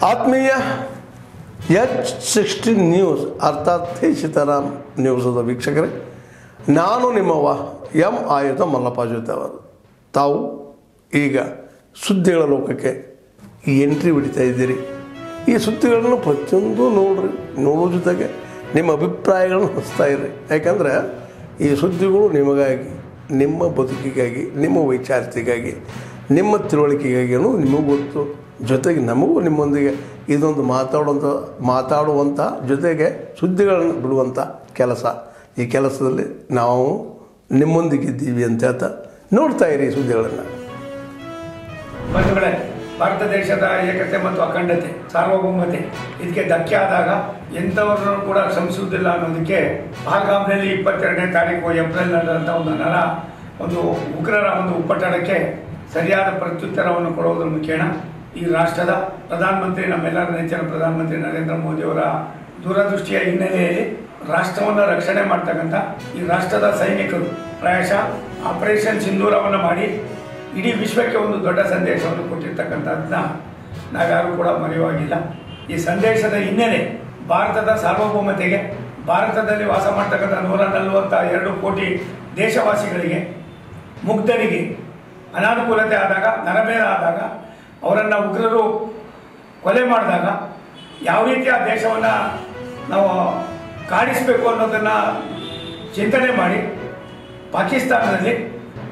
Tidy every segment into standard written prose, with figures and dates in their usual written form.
ಆತ್ಮೀಯ H16 news ಅರ್ಥಾತ್ ಸೀತಾರಾಮ್ ನ್ಯೂಸದ ವೀಕ್ಷಕರೇ, ನಾನು ನಿಮ್ಮವ ಎಂ ಆಯುಧ ಮಲ್ಲಪ್ಪ ಜೊತೆ ಅವರು. ತಾವು ಈಗ ಸುದ್ದಿಗಳ ಲೋಕಕ್ಕೆ ಎಂಟ್ರಿ ಹೊಡಿತಾ ಇದ್ದೀರಿ. ಈ ಸುದ್ದಿಗಳನ್ನು ಪ್ರತಿಯೊಂದು ನೋಡೋ ಜೊತೆಗೆ ನಿಮ್ಮ ಅಭಿಪ್ರಾಯಗಳನ್ನು ಹಚ್ತಾ ಇರ್ರಿ. ಯಾಕಂದರೆ ಈ ಸುದ್ದಿಗಳು ನಿಮಗಾಗಿ, ನಿಮ್ಮ ಬದುಕಿಗಾಗಿ, ನಿಮ್ಮ ವೈಚಾರಿಕೆಗಾಗಿ, ನಿಮ್ಮ ತಿಳುವಳಿಕೆಗಾಗಿಯೂ ನಿಮಗೂ ಗೊತ್ತು. ಜೊತೆಗೆ ನಮಗೂ ನಿಮ್ಮೊಂದಿಗೆ ಇದೊಂದು ಮಾತಾಡುವಂಥ ಜೊತೆಗೆ ಸುದ್ದಿಗಳನ್ನು ಬಿಡುವಂಥ ಕೆಲಸ. ಈ ಕೆಲಸದಲ್ಲಿ ನಾವು ನಿಮ್ಮೊಂದಿಗಿದ್ದೀವಿ ಅಂತ ಹೇಳ್ತಾ ನೋಡ್ತಾ ಇರಿ ಸುದ್ದಿಗಳನ್ನು. ಬಂಧುಗಳೇ, ಭಾರತ ದೇಶದ ಏಕತೆ ಮತ್ತು ಅಖಂಡತೆ, ಸಾರ್ವಭೌಮತೆ ಇದಕ್ಕೆ ಧಕ್ಕೆ ಆದಾಗ ಎಂಥವ್ರನ್ನೂ ಕೂಡ ಶ್ರಮಿಸುವುದಿಲ್ಲ ಅನ್ನೋದಕ್ಕೆ ಪಹಲ್ಗಾಮ್ನಲ್ಲಿ 22ನೇ ತಾರೀಕು ಏಪ್ರಿಲ್ ನಡೆದಂಥ ಒಂದು ಉಗ್ರರ ಒಂದು ಉಪಟಳಕ್ಕೆ ಸರಿಯಾದ ಪ್ರತ್ಯುತ್ತರವನ್ನು ಕೊಡುವುದರ ಮುಖೇನ ಈ ರಾಷ್ಟ್ರದ ಪ್ರಧಾನಮಂತ್ರಿ, ನಮ್ಮೆಲ್ಲರ ನೆಚ್ಚಿನ ಪ್ರಧಾನಮಂತ್ರಿ ನರೇಂದ್ರ ಮೋದಿಯವರ ದೂರದೃಷ್ಟಿಯ ಹಿನ್ನೆಲೆಯಲ್ಲಿ ರಾಷ್ಟ್ರವನ್ನು ರಕ್ಷಣೆ ಮಾಡ್ತಕ್ಕಂಥ ಈ ರಾಷ್ಟ್ರದ ಸೈನಿಕರು ಪ್ರಾಯಶಃ ಆಪರೇಷನ್ ಸಿಂಧೂರವನ್ನು ಮಾಡಿ ಇಡೀ ವಿಶ್ವಕ್ಕೆ ಒಂದು ದೊಡ್ಡ ಸಂದೇಶವನ್ನು ಕೊಟ್ಟಿರ್ತಕ್ಕಂಥದ್ದನ್ನ ನಾವ್ಯಾರೂ ಕೂಡ ಮರೆಯುವಾಗಿಲ್ಲ. ಈ ಸಂದೇಶದ ಹಿನ್ನೆಲೆ ಭಾರತದ ಸಾರ್ವಭೌಮತೆಗೆ, ಭಾರತದಲ್ಲಿ ವಾಸ ಮಾಡ್ತಕ್ಕಂಥ 142 ಕೋಟಿ ದೇಶವಾಸಿಗಳಿಗೆ, ಮುಗ್ಧರಿಗೆ ಅನಾನುಕೂಲತೆ ಆದಾಗ, ನರಮೇಧ ಆದಾಗ, ಅವರನ್ನು ಉಗ್ರರು ಕೊಲೆ ಮಾಡಿದಾಗ ಯಾವ ರೀತಿ ಆ ದೇಶವನ್ನು ನಾವು ಕಾಡಿಸಬೇಕು ಅನ್ನೋದನ್ನು ಚಿಂತನೆ ಮಾಡಿ ಪಾಕಿಸ್ತಾನದಲ್ಲಿ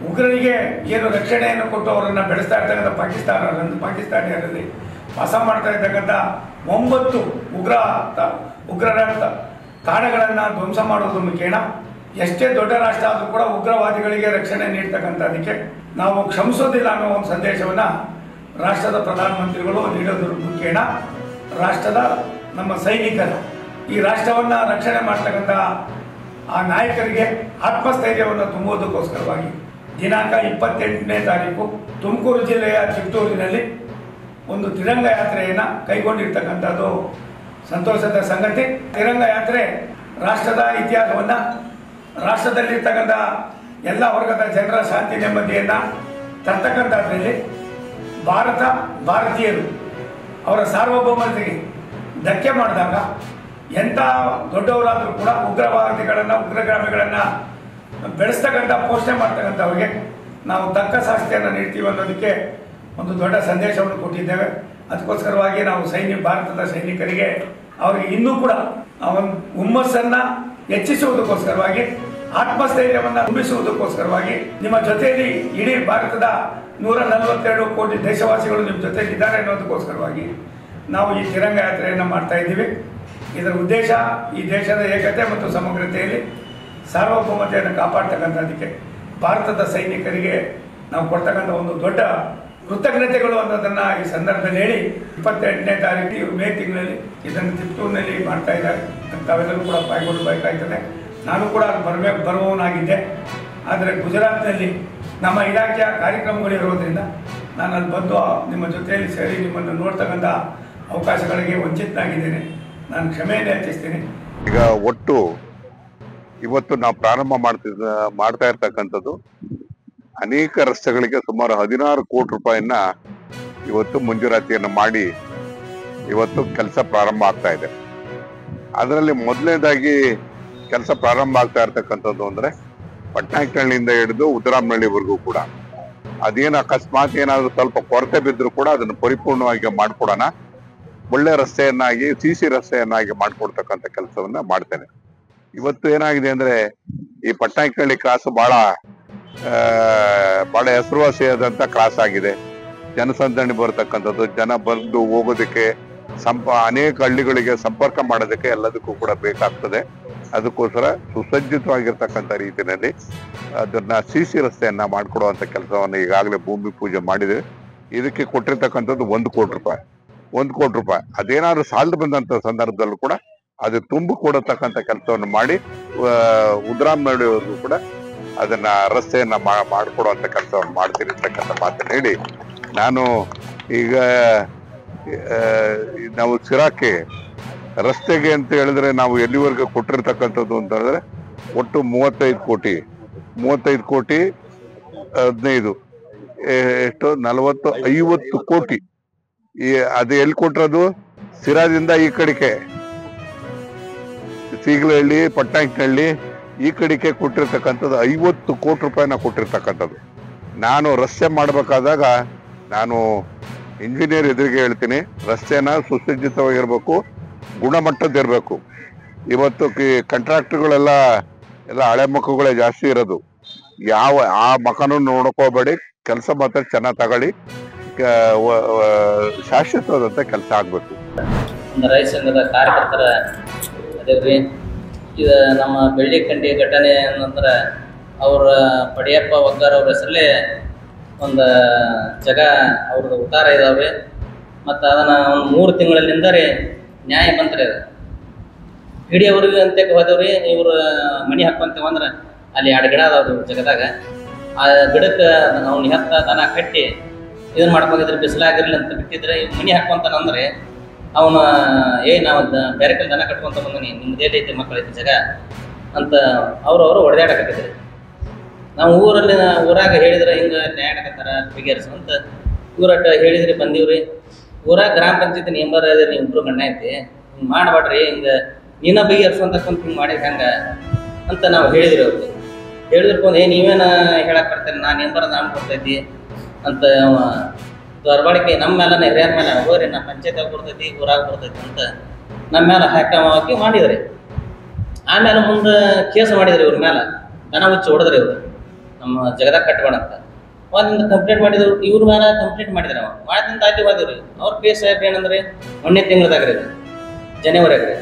ಉಗ್ರರಿಗೆ ಏನು ರಕ್ಷಣೆಯನ್ನು ಕೊಟ್ಟು ಅವರನ್ನು ಬೆಳೆಸ್ತಾ ಇರ್ತಕ್ಕಂಥ ಪಾಕಿಸ್ತಾನಿಯರಲ್ಲಿ ವಾಸ ಮಾಡ್ತಾ ಇರ್ತಕ್ಕಂಥ 9 ಉಗ್ರರ ತಾಣಗಳನ್ನು ಧ್ವಂಸ ಮಾಡೋದ್ರ ಮುಖೇನ ಎಷ್ಟೇ ದೊಡ್ಡ ರಾಷ್ಟ್ರ ಆದರೂ ಕೂಡ ಉಗ್ರವಾದಿಗಳಿಗೆ ರಕ್ಷಣೆ ನೀಡ್ತಕ್ಕಂಥದಕ್ಕೆ ನಾವು ಕ್ಷಮಿಸೋದಿಲ್ಲ ಅನ್ನೋ ಒಂದು ಸಂದೇಶವನ್ನು ರಾಷ್ಟ್ರದ ಪ್ರಧಾನಮಂತ್ರಿಗಳು ನೀಡೋದ್ರ ಮುಖೇನ ರಾಷ್ಟ್ರದ ನಮ್ಮ ಸೈನಿಕರ, ಈ ರಾಷ್ಟ್ರವನ್ನು ರಕ್ಷಣೆ ಮಾಡ್ತಕ್ಕಂಥ ಆ ನಾಯಕರಿಗೆ ಆತ್ಮಸ್ಥೈರ್ಯವನ್ನು ತುಂಬುವುದಕ್ಕೋಸ್ಕರವಾಗಿ ದಿನಾಂಕ 28ನೇ ತಾರೀಕು ತುಮಕೂರು ಜಿಲ್ಲೆಯ ಚಿತ್ತೂರಿನಲ್ಲಿ ಒಂದು ತಿರಂಗ ಯಾತ್ರೆಯನ್ನು ಕೈಗೊಂಡಿರ್ತಕ್ಕಂಥದ್ದು ಸಂತೋಷದ ಸಂಗತಿ. ತಿರಂಗ ಯಾತ್ರೆ ರಾಷ್ಟ್ರದ ಇತಿಹಾಸವನ್ನು, ರಾಷ್ಟ್ರದಲ್ಲಿರ್ತಕ್ಕಂಥ ಎಲ್ಲ ವರ್ಗದ ಜನರ ಶಾಂತಿ ನೆಮ್ಮದಿಯನ್ನು ತರ್ತಕ್ಕಂಥದ್ರಲ್ಲಿ ಭಾರತೀಯರು ಅವರ ಸಾರ್ವಭೌಮತೆಗೆ ಧಕ್ಕೆ ಮಾಡಿದಾಗ ಎಂಥ ದೊಡ್ಡವರಾದರೂ ಕೂಡ ಉಗ್ರಗಾಮಿಗಳನ್ನು ಬೆಳೆಸ್ತಕ್ಕಂಥ, ಪೋಷಣೆ ಮಾಡ್ತಕ್ಕಂಥವ್ರಿಗೆ ನಾವು ತಕ್ಕ ಶಾಸ್ತಿಯನ್ನು ನೀಡ್ತೀವಿ ಅನ್ನೋದಕ್ಕೆ ಒಂದು ದೊಡ್ಡ ಸಂದೇಶವನ್ನು ಕೊಟ್ಟಿದ್ದೇವೆ. ಅದಕ್ಕೋಸ್ಕರವಾಗಿ ನಾವು ಭಾರತದ ಸೈನಿಕರಿಗೆ ಅವರಿಗೆ ಇನ್ನೂ ಕೂಡ ಒಂದು ಹುಮ್ಮಸ್ಸನ್ನು ಹೆಚ್ಚಿಸುವುದಕ್ಕೋಸ್ಕರವಾಗಿ, ಆತ್ಮಸ್ಥೈರ್ಯವನ್ನು ತುಂಬಿಸುವುದಕ್ಕೋಸ್ಕರವಾಗಿ ನಿಮ್ಮ ಜೊತೆಯಲ್ಲಿ ಇಡೀ ಭಾರತದ 142 ಕೋಟಿ ದೇಶವಾಸಿಗಳು ನಿಮ್ಮ ಜೊತೆಯಲ್ಲಿ ಇದ್ದಾರೆ ಅನ್ನೋದಕ್ಕೋಸ್ಕರವಾಗಿ ನಾವು ಈ ತಿರಂಗ ಯಾತ್ರೆಯನ್ನು ಮಾಡ್ತಾ ಇದ್ದೀವಿ. ಇದರ ಉದ್ದೇಶ ಈ ದೇಶದ ಏಕತೆ ಮತ್ತು ಸಮಗ್ರತೆಯಲ್ಲಿ ಸಾರ್ವಭೌಮತೆಯನ್ನು ಕಾಪಾಡ್ತಕ್ಕಂಥದ್ದಕ್ಕೆ ಭಾರತದ ಸೈನಿಕರಿಗೆ ನಾವು ಕೊಡ್ತಕ್ಕಂಥ ಒಂದು ದೊಡ್ಡ ಕೃತಜ್ಞತೆಗಳು ಅನ್ನೋದನ್ನು ಈ ಸಂದರ್ಭದಲ್ಲಿ ಹೇಳಿ, 28ನೇ ತಾರೀಕು ಮೇ ತಿಂಗಳಲ್ಲಿ ಇದನ್ನು ತಿಪ್ಟೂರಿನಲ್ಲಿ ಮಾಡ್ತಾ ಇದ್ದಾರೆ. ತಾವೆಲ್ಲರೂ ಕೂಡ ಪಾಲ್ಗೊಳ್ಳಬೇಕಾಗ್ತದೆ. ನಾನು ಕೂಡ ಬರುವವನಾಗಿದ್ದೆ. ಆದರೆ ಗುಜರಾತ್ನಲ್ಲಿ ನಮ್ಮ ಇಲಾಖೆಯ ಕಾರ್ಯಕ್ರಮಗಳಿರೋದ್ರಿಂದ ನಾನು ಅಲ್ಲಿ ಬಂದು ನಿಮ್ಮ ಜೊತೆಯಲ್ಲಿ ಸೇರಿ ನಿಮ್ಮನ್ನು ನೋಡ್ತಕ್ಕಂಥ ಅವಕಾಶಗಳಿಗೆ ವಂಚಿತನಾಗಿದ್ದೇನೆ. ನಾನು ಕ್ಷಮೆಯನ್ನು ಯಾಚಿಸ್ತೀನಿ. ಈಗ ಒಟ್ಟು ಇವತ್ತು ನಾವು ಪ್ರಾರಂಭ ಮಾಡ್ತಾ ಇರ್ತಕ್ಕಂಥದ್ದು ಅನೇಕ ರಸ್ತೆಗಳಿಗೆ ಸುಮಾರು 16 ಕೋಟಿ ರೂಪಾಯಿನ ಇವತ್ತು ಮಂಜೂರಾತಿಯನ್ನು ಮಾಡಿ ಇವತ್ತು ಕೆಲಸ ಪ್ರಾರಂಭ ಆಗ್ತಾ ಇದೆ. ಅದರಲ್ಲಿ ಮೊದಲನೇದಾಗಿ ಕೆಲಸ ಪ್ರಾರಂಭ ಆಗ್ತಾ ಇರ್ತಕ್ಕಂಥದ್ದು ಅಂದ್ರೆ ಪಟ್ನಾಯಕನಹಳ್ಳಿಯಿಂದ ಹಿಡಿದು ಉದರಾಮನಹಳ್ಳಿವರೆಗೂ ಕೂಡ ಅದೇನು ಅಕಸ್ಮಾತ್ ಏನಾದ್ರು ಸ್ವಲ್ಪ ಕೊರತೆ ಬಿದ್ದರೂ ಕೂಡ ಅದನ್ನು ಪರಿಪೂರ್ಣವಾಗಿ ಮಾಡ್ಕೊಡೋಣ, ಒಳ್ಳೆ ರಸ್ತೆಯನ್ನಾಗಿ, CC ರಸ್ತೆಯನ್ನಾಗಿ ಮಾಡ್ಕೊಡ್ತಕ್ಕಂಥ ಕೆಲಸವನ್ನ ಮಾಡ್ತೇನೆ. ಇವತ್ತು ಏನಾಗಿದೆ ಅಂದ್ರೆ ಈ ಪಟ್ನಾಯಕನಹಳ್ಳಿ ಕ್ರಾಸ್ ಬಹಳ ಹೆಸರುವಾಸಿಯಾದಂತ ಕ್ರಾಸ್ ಆಗಿದೆ. ಜನಸಂದಣಿ ಬರ್ತಕ್ಕಂಥದ್ದು, ಜನ ಬಂದು ಹೋಗೋದಕ್ಕೆ, ಅನೇಕ ಹಳ್ಳಿಗಳಿಗೆ ಸಂಪರ್ಕ ಮಾಡೋದಕ್ಕೆ ಎಲ್ಲದಕ್ಕೂ ಕೂಡ ಬೇಕಾಗ್ತದೆ. ಅದಕ್ಕೋಸ್ಕರ ಸುಸಜ್ಜಿತವಾಗಿರ್ತಕ್ಕಂಥ ರೀತಿಯಲ್ಲಿ ಅದನ್ನ CC ರಸ್ತೆಯನ್ನ ಮಾಡ್ಕೊಡುವಂತ ಕೆಲಸವನ್ನು ಈಗಾಗಲೇ ಭೂಮಿ ಪೂಜೆ ಮಾಡಿದೆ. ಇದಕ್ಕೆ ಕೊಟ್ಟಿರ್ತಕ್ಕಂಥದ್ದು 1 ಕೋಟಿ ರೂಪಾಯಿ. 1 ಕೋಟಿ ರೂಪಾಯಿ ಅದೇನಾದ್ರು ಸಾಲದು ಬಂದಂತ ಸಂದರ್ಭದಲ್ಲೂ ಕೂಡ ಅದು ತುಂಬಿ ಕೊಡತಕ್ಕಂಥ ಕೆಲಸವನ್ನು ಮಾಡಿ ಉದರಾಮನಹಳ್ಳಿವರೆಗೂ ಕೂಡ ಅದನ್ನ ರಸ್ತೆಯನ್ನ ಮಾಡ್ಕೊಡುವಂತ ಕೆಲಸವನ್ನು ಮಾಡ್ತೀನಿ ಅಂತಕ್ಕಂಥ ಮಾತನ್ನು ಹೇಳಿ, ನಾನು ಈಗ ನಾವು ಸಿರಾಕ್ಕೆ ರಸ್ತೆಗೆ ಅಂತ ಹೇಳಿದ್ರೆ ನಾವು ಎಲ್ಲಿವರೆಗೂ ಕೊಟ್ಟಿರ್ತಕ್ಕಂಥದ್ದು ಅಂತ ಹೇಳಿದ್ರೆ ಒಟ್ಟು 35 ಕೋಟಿ 15 ಎಷ್ಟು 40 50 ಕೋಟಿ ಅದು ಎಲ್ಲಿ ಕೊಟ್ಟಿರೋದು? ಸಿರಾದಿಂದ ಈ ಕಡೆಗೆ ಸೀಗಲಹಳ್ಳಿ, ಪಟ್ನಾಯಕನಹಳ್ಳಿ ಈ ಕಡೆಗೆ ಕೊಟ್ಟಿರ್ತಕ್ಕಂಥದ್ದು 50 ಕೋಟಿ ರೂಪಾಯಿನ ಕೊಟ್ಟಿರ್ತಕ್ಕಂಥದ್ದು. ನಾನು ರಸ್ತೆ ಮಾಡಬೇಕಾದಾಗ ನಾನು ಇಂಜಿನಿಯರ್ ಎದುರಿಗೆ ಹೇಳ್ತೀನಿ, ರಸ್ತೆನ ಸುಸಜ್ಜಿತವಾಗಿರ್ಬೇಕು, ಗುಣಮಟ್ಟದಿರ್ಬೇಕು. ಇವತ್ತು ಕಾಂಟ್ರಾಕ್ಟರ್ಗಳೆಲ್ಲ ಹಳೆ ಮಕ್ಕಳುಗಳೇ ಜಾಸ್ತಿ ಇರೋದು. ಆ ಮಕನೂ ನೋಡ್ಕೋಬೇಡಿ, ಕೆಲಸ ಮಾತ್ರ ಚೆನ್ನಾಗಿ ತಗೊಳ್ಳಿ, ಶಾಶ್ವತವಾದಂತ ಕೆಲಸ ಆಗ್ಬೇಕು. ರೈತ ಸಂಘದ ಕಾರ್ಯಕರ್ತರ ಅದೇವ್ರಿ, ಇದು ನಮ್ಮ ಬೆಳ್ಳಿಕಂಡಿ ಘಟನೆ ಏನಂದ್ರೆ ಅವ್ರ ಪಡಿಯಪ್ಪ ಒಗ್ಗಾರ ಅವ್ರ ಹೆಸರಲ್ಲೇ ಒಂದು ಜಾಗ ಅವ್ರದ್ದು ಉತ್ತಾರ ಇದಾವ್ರಿ. ಮತ್ತು ಅದನ್ನು ಒಂದು 3 ತಿಂಗಳಿಂದ ರೀ ನ್ಯಾಯ ಬಂತ್ರಿ. ಅದು ಹಿಡಿಯೋವ್ರಿಗೆ ಅಂತಕ್ಕೆ ಹೋದವ್ರಿ. ಇವರು ಮಣಿ ಹಾಕೊಂತೇವೆ ಅಂದ್ರೆ ಅಲ್ಲಿ 2 ಗಿಡ ಅದಾವ್ರಿ ಜಾಗದಾಗ. ಆ ಗಿಡಕ್ಕೆ ಅವ್ನ ಹೆತ್ತ ದನ ಕಟ್ಟಿ ಇದನ್ನು ಮಾಡ್ಕೊಂಡಿದ್ರೆ ಬಿಸಿಲಾಗಿರ್ಲಿ ಅಂತ ಬಿಟ್ಟಿದ್ರೆ ಮಣಿ ಹಾಕೊಂತಾನಂದ್ರೆ ಅವನು ನಾವು ಬೇರೆ ಕಡೆ ದನ ಕಟ್ಕೊಂತ ಬಂದನಿ, ನಿಮ್ದು ಏನೈತಿ ಮಕ್ಕಳೈತಿ ಜಾಗ ಅಂತ ಅವರು ಹೊಡೆದಾಡಕತ್ತಿದ್ರಿ. ನಾವು ಊರಾಗ ಹೇಳಿದ್ರೆ ಹಿಂಗೆ ನ್ಯಾಯ ಆಡಕತ್ತಾರ ಬಗೆಹರಿಸು ಅಂತ ಊರಾಟ ಹೇಳಿದ್ರಿ, ಬಂದೀವ್ರಿ. ಊರಾಗ ಗ್ರಾಮ ಪಂಚಾಯತಿ ಮೆಂಬರ್ ಅದೇ ನೀವು ಇಬ್ಬರು ಗಣ್ಣ ಐತಿ, ಹಿಂಗೆ ಮಾಡಬೇಡ್ರಿ, ಹಿಂಗೆ ನೀನ ಬಗೆಹರಿಸು ಅಂತ ಕುಂತು ಹಿಂಗೆ ಮಾಡಿದ್ರೆ ಹೆಂಗೆ ಅಂತ ನಾವು ಹೇಳಿದ್ರಿ. ಅವ್ರಿಗೆ ಹೇಳಿದ್ರಕೊಂಡು ನೀವೇನು ಹೇಳಕ್ಕೆ ಬರ್ತೀರಿ, ನಾನು ಮೆಂಬರ್ ನಾನು ಕೊಡ್ತೈತಿ ಅಂತ ದೊರಬಾಳಿಕೆ ನಮ್ಮ ಮೇಲೆ ಹಿರಿಯರ ಮೇಲೆ ಹೋಗ್ರಿ, ನಮ್ಮ ಪಂಚಾಯತ್ಯಾಗ ಬರ್ತೈತಿ, ಊರಾಗ ಬರ್ತೈತಿ ಅಂತ ನಮ್ಮ ಮೇಲೆ ಹಾಕಿ ಮಾಡಿದ್ರಿ. ಆಮೇಲೆ ಮುಂದೆ ಕೇಸ್ ಮಾಡಿದ್ರಿ ಇವ್ರ ಮೇಲೆ, ದನ ಹುಚ್ಚಿ ಹೊಡೆದ್ರಿ ಇವರು ನಮ್ಮ ಜಗದಾಗ ಕಟ್ಬೇಡ ಅಂತ. ಒಂದು ಕಂಪ್ಲೇಂಟ್ ಮಾಡಿದ್ರು, ಇವ್ರ ಮೇಲೆ ಕಂಪ್ಲೇಂಟ್ ಮಾಡಿದ್ರಿ. ಅವ ಮಾಡಿದಂತ ಅಲ್ಲಿ ಹೋದಿವ್ರಿ. ಅವ್ರ ಪಿ ಎಸ್ ಸಾಹೇಬ್ ಏನಂದ್ರೆ 1ನೇ ತಿಂಗಳದಾಗ್ರಿ, ಜನವರಿಯಾಗ್ರಿ,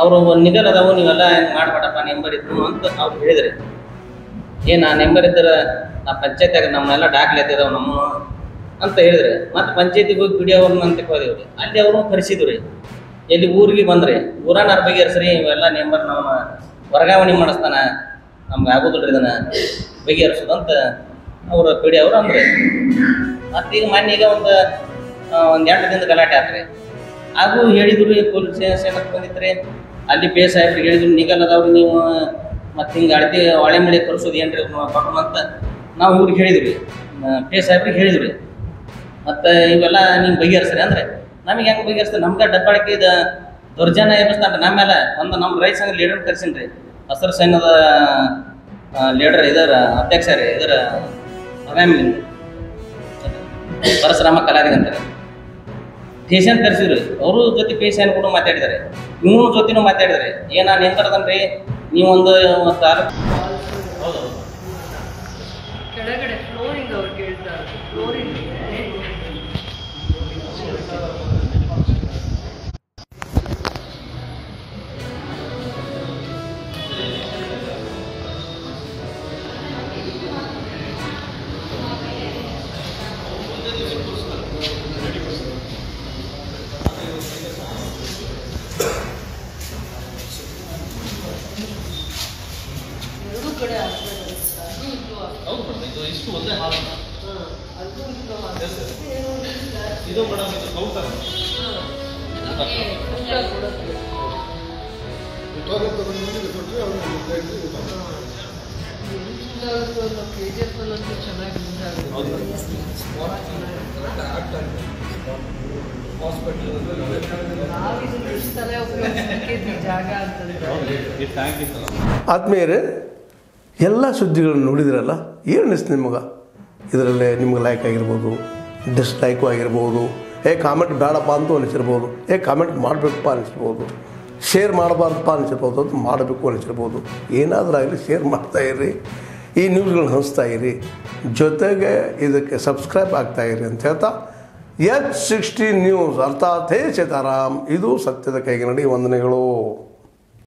ಅವರು ನಿಗಲ್ ಅದಾವು, ನೀವೆಲ್ಲ ಹೆಂಗೆ ಮಾಡ್ಬೇಡಪ್ಪ, ನೆಂಬರ್ ಇದ್ರು ಅಂತ ಅವ್ರು ಹೇಳಿದ್ರಿ. ಆ ನೆಂಬರ್ ಇದ್ರೆ ನಾ ಪಂಚಾಯತ್ಯಾಗ ನಮ್ಮನ್ನೆಲ್ಲ ದಾಖಲೆ ಇದಾವೆ ನಮ್ಮ ಅಂತ ಹೇಳಿದ್ರೆ ಮತ್ತೆ ಪಂಚಾಯತಿಗೆ ಹೋಗಿ ಪಿಡಿ ಅವ್ರನ್ನ ಅಂತ ಹೋದಿವ್ರಿ. ಅಲ್ಲಿ ಅವ್ರನ್ನ ಕರೆಸಿದ್ರಿ. ಎಲ್ಲಿ ಊರಿಗೆ ಬಂದ್ರಿ, ಊರನ್ನಾರ ಬಗೆಹರಿಸ್ರಿ, ಇವೆಲ್ಲ ನೆಂಬರ್ ನಾವು ವರ್ಗಾವಣೆ ಮಾಡಿಸ್ತಾನ, ನಮ್ಗೆ ಆಗೋದಿಲ್ರಿ ಇದನ್ನ ಬಗೆಹರಿಸೋದಂತ ಅವ್ರ ಪಿಡಿ ಅವ್ರು ಅಂದ್ರಿ. ಮತ್ತೀಗ ಮೊನ್ನೆಗ ಒಂದು 2 ದಿನದ ಗಲಾಟೆ ಆತ್ರಿ. ಹಾಗೂ ಹೇಳಿದ್ರು ಪೊಲೀಸ್ ಸ್ಟೇಷನ್ಗೆ ಬಂದಿದ್ರಿ. ಅಲ್ಲಿ ಪಿ ಎಸ್ ಸಾಹೇಬ್ರಿಗೆ ಹೇಳಿದ್ರು, ನಿಗಲ್ ಅದಾವ್ರಿ ನೀವು ಮತ್ತು ಹಿಂಗೆ ಅಳತಿ ಹೊಳೆ ಮಳೆ ಕರ್ಸೋದು ಏನ್ರಿ ಬಟನ್ ಅಂತ ನಾವು ಇವ್ರಿಗೆ ಹೇಳಿದ್ವಿ, ಪಿ ಎಸ್ ಸಾಹೇಬ್ರಿಗೆ ಹೇಳಿದ್ವಿ. ಮತ್ತು ಇವೆಲ್ಲ ನೀವು ಬಗೆಹರಿಸ್ರಿ ಅಂದ್ರೆ ನಮಗೆ ಹೆಂಗೆ ಬಗೆಹರಿಸ್ತಾರೆ, ನಮ್ಗೆ ಡಬ್ಬಾಳಿಕೆ ಇದು ದೌರ್ಜನ್ಯ ಎಬ್ಬಿಸ್ತಾನ್ರಿ ನಮ್ಮ ಮೇಲೆ. ಒಂದು ನಮ್ಮ ರೈತ ಸಂಘ ಲೀಡರ್ ಕರ್ಸಿನಿ ರೀ, ಹಸಿರು ಸೈನ್ಯದ ಲೀಡರ್ ಇದರ ಅಧ್ಯಕ್ಷ ರೀ, ಇದರ ಅವ್ಯಾಮಿಂದ ಪರಶುರಾಮ ಕಲಾದಿಗ ಅಂತಾರೆ. ಸ್ಟೇಷನ್ ಕರ್ಸಿದ್ರಿ, ಅವರು ಜೊತೆ ಪಿ ಎಸ್ ಐನ್ ಕೂಡ ಮಾತಾಡಿದ್ದಾರೆ, ಇವ್ರ ಜೊತೆನೂ ಮಾತಾಡಿದ್ದಾರೆ. ನಾನು ಏನು ತರದನ್ರಿ ನೀವೊಂದು ಹೌದು ಕೆಳಗಡೆ ಫ್ಲೋರಿಂಗ್ ಅವ್ರು ಕೇಳ್ತಾರೆ, ಫ್ಲೋರಿಂಗ್ ಕಡೆ ಇಷ್ಟು ಒಂದೇ ಹಾಲು ಇದು ಮೇಡಮ್, ಇದು ಕೌಂಟರ್ KGF ಅಲ್ಲಂತೂ ಚೆನ್ನಾಗಿ ನಾವಿದನ್ನು ಇಷ್ಟಲ್ಲೇ ಉಪಯೋಗಿಸ್ಬೇಕಿದ್ವಿ ಜಾಗ ಅಂತಂದ್ರೆ. ಆದ್ಮೇಲೆ ಎಲ್ಲ ಸುದ್ದಿಗಳನ್ನು ನೋಡಿದ್ರಲ್ಲ, ಏನು ಅನಿಸ್ತು ನಿಮಗೆ? ಇದರಲ್ಲೇ ನಿಮ್ಗೆ ಲೈಕ್ ಆಗಿರ್ಬೋದು, ಡಿಸ್ಲೈಕು ಆಗಿರ್ಬೋದು, ಕಾಮೆಂಟ್ ಬೇಡಪ್ಪ ಅಂತೂ ಅನಿಸಿರ್ಬೋದು, ಕಾಮೆಂಟ್ ಮಾಡಬೇಕಪ್ಪ ಅನಿಸಿರ್ಬೋದು, ಶೇರ್ ಮಾಡಬಾರ್ದಪ್ಪ ಅನಿಸಿರ್ಬೋದು, ಅದು ಮಾಡಬೇಕು ಅನಿಸಿರ್ಬೋದು. ಏನಾದರೂ ಆಗಲಿ ಶೇರ್ ಮಾಡ್ತಾಯಿರ್ರಿ, ಈ ನ್ಯೂಸ್ಗಳನ್ನ ಹಂಚ್ತಾ ಇರಿ, ಜೊತೆಗೆ ಇದಕ್ಕೆ ಸಬ್ಸ್ಕ್ರೈಬ್ ಆಗ್ತಾಯಿರಿ ಅಂತ ಹೇಳ್ತಾ H16 ನ್ಯೂಸ್ ಅರ್ಥಾತ್ ಹೇ ಸೀತಾರಾಮ್, ಇದು ಸತ್ಯದ ಕೈಗೆ ನಡಿ. ವಂದನೆಗಳು.